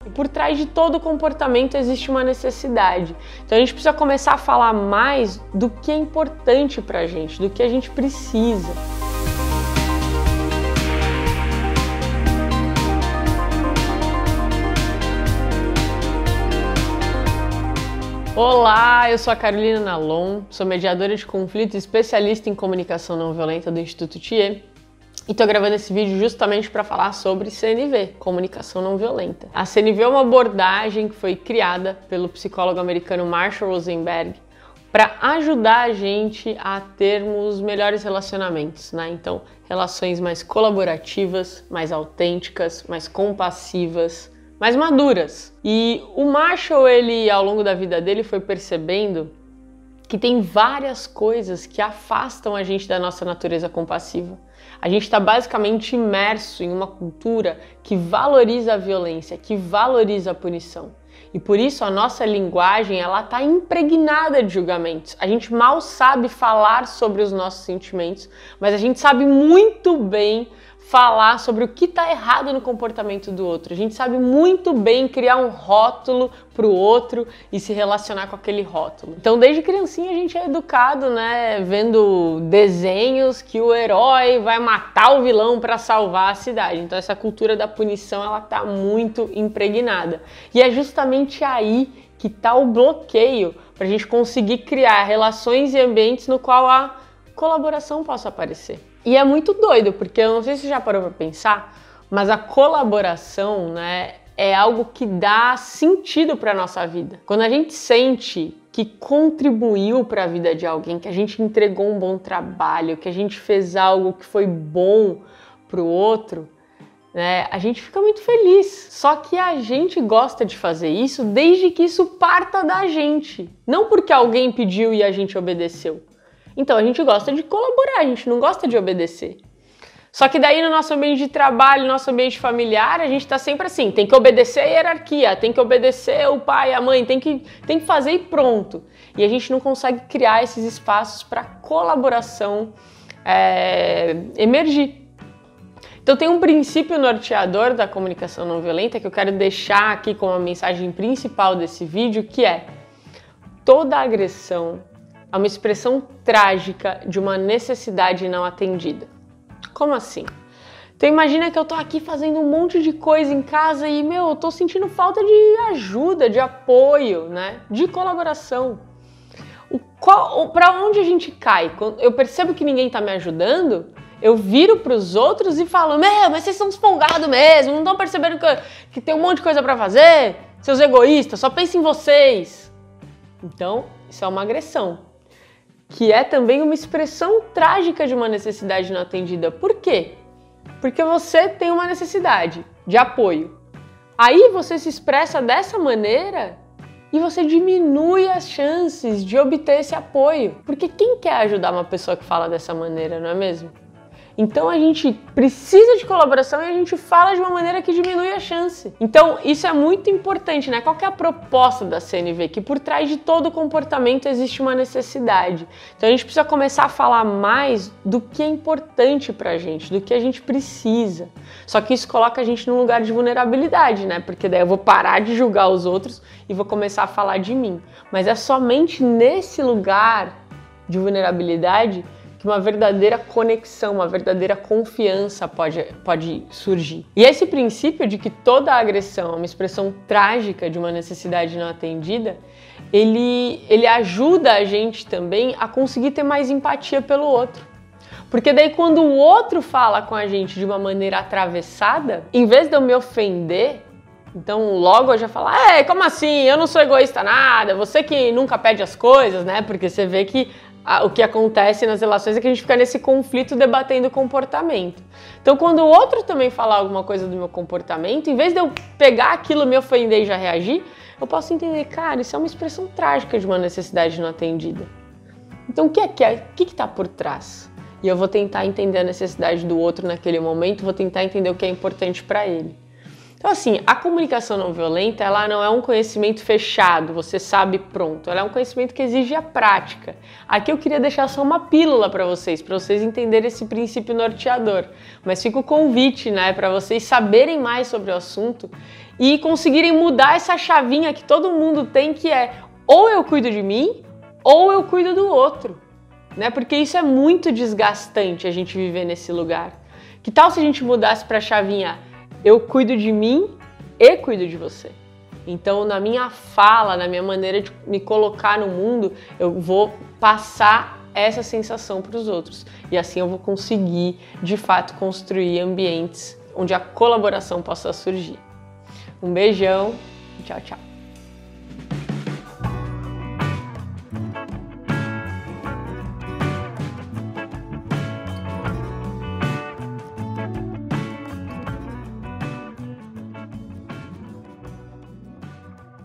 E por trás de todo comportamento existe uma necessidade. Então a gente precisa começar a falar mais do que é importante pra gente, do que a gente precisa. Olá, eu sou a Carolina Nalon, sou mediadora de conflitos e especialista em comunicação não violenta do Instituto Thier. E tô gravando esse vídeo justamente para falar sobre CNV, comunicação não violenta. A CNV é uma abordagem que foi criada pelo psicólogo americano Marshall Rosenberg para ajudar a gente a termos melhores relacionamentos, né? Então, relações mais colaborativas, mais autênticas, mais compassivas, mais maduras. E o Marshall, ele, ao longo da vida dele, foi percebendo que tem várias coisas que afastam a gente da nossa natureza compassiva. A gente está basicamente imerso em uma cultura que valoriza a violência, que valoriza a punição. E por isso a nossa linguagem ela está impregnada de julgamentos. A gente mal sabe falar sobre os nossos sentimentos, mas a gente sabe muito bem falar sobre o que está errado no comportamento do outro. A gente sabe muito bem criar um rótulo para o outro e se relacionar com aquele rótulo. Então, desde criancinha a gente é educado, né, vendo desenhos que o herói vai matar o vilão para salvar a cidade. Então, essa cultura da punição ela está muito impregnada. E é justamente aí que está o bloqueio para a gente conseguir criar relações e ambientes no qual a colaboração possa aparecer. E é muito doido, porque eu não sei se você já parou para pensar, mas a colaboração, né, é algo que dá sentido para a nossa vida. Quando a gente sente que contribuiu para a vida de alguém, que a gente entregou um bom trabalho, que a gente fez algo que foi bom para o outro, né, a gente fica muito feliz. Só que a gente gosta de fazer isso desde que isso parta da gente. Não porque alguém pediu e a gente obedeceu. Então a gente gosta de colaborar, a gente não gosta de obedecer. Só que daí no nosso ambiente de trabalho, no nosso ambiente familiar, a gente tá sempre assim, tem que obedecer a hierarquia, tem que obedecer o pai, a mãe, tem que fazer e pronto. E a gente não consegue criar esses espaços para colaboração emergir. Então tem um princípio norteador da comunicação não violenta que eu quero deixar aqui como a mensagem principal desse vídeo, que é: toda agressão é uma expressão trágica de uma necessidade não atendida. Como assim? Então imagina que eu tô aqui fazendo um monte de coisa em casa e, eu tô sentindo falta de ajuda, de apoio, né? De colaboração. Para onde a gente cai? Quando eu percebo que ninguém tá me ajudando, eu viro pros outros e falo: mas vocês são uns folgados mesmo, não estão percebendo que tem um monte de coisa para fazer? Seus egoístas, só pensem em vocês. Então, isso é uma agressão, que é também uma expressão trágica de uma necessidade não atendida. Por quê? Porque você tem uma necessidade de apoio. Aí você se expressa dessa maneira e você diminui as chances de obter esse apoio. Porque quem quer ajudar uma pessoa que fala dessa maneira, não é mesmo? Então a gente precisa de colaboração e a gente fala de uma maneira que diminui a chance. Então isso é muito importante, né? Qual que é a proposta da CNV? Que por trás de todo comportamento existe uma necessidade. Então a gente precisa começar a falar mais do que é importante pra gente, do que a gente precisa. Só que isso coloca a gente num lugar de vulnerabilidade, né? Porque daí eu vou parar de julgar os outros e vou começar a falar de mim. Mas é somente nesse lugar de vulnerabilidade que uma verdadeira conexão, uma verdadeira confiança pode surgir. E esse princípio de que toda agressão é uma expressão trágica de uma necessidade não atendida, ele ajuda a gente também a conseguir ter mais empatia pelo outro. Porque daí quando o outro fala com a gente de uma maneira atravessada, em vez de eu me ofender, então logo eu já falo: como assim? Eu não sou egoísta nada, você que nunca pede as coisas, né? Porque você vê que o que acontece nas relações é que a gente fica nesse conflito debatendo o comportamento. Então, quando o outro também falar alguma coisa do meu comportamento, em vez de eu pegar aquilo, me ofender e já reagir, eu posso entender: cara, isso é uma expressão trágica de uma necessidade não atendida. Então, o que está por trás? E eu vou tentar entender a necessidade do outro naquele momento, vou tentar entender o que é importante para ele. Então, assim, a comunicação não violenta, ela não é um conhecimento fechado, você sabe pronto. Ela é um conhecimento que exige a prática. Aqui eu queria deixar só uma pílula para vocês entenderem esse princípio norteador. Mas fica o convite, né, para vocês saberem mais sobre o assunto e conseguirem mudar essa chavinha que todo mundo tem, que é ou eu cuido de mim ou eu cuido do outro, né? Porque isso é muito desgastante, a gente viver nesse lugar. Que tal se a gente mudasse para a chavinha eu cuido de mim e cuido de você? Então, na minha fala, na minha maneira de me colocar no mundo, eu vou passar essa sensação para os outros. E assim eu vou conseguir, de fato, construir ambientes onde a colaboração possa surgir. Um beijão e tchau, tchau.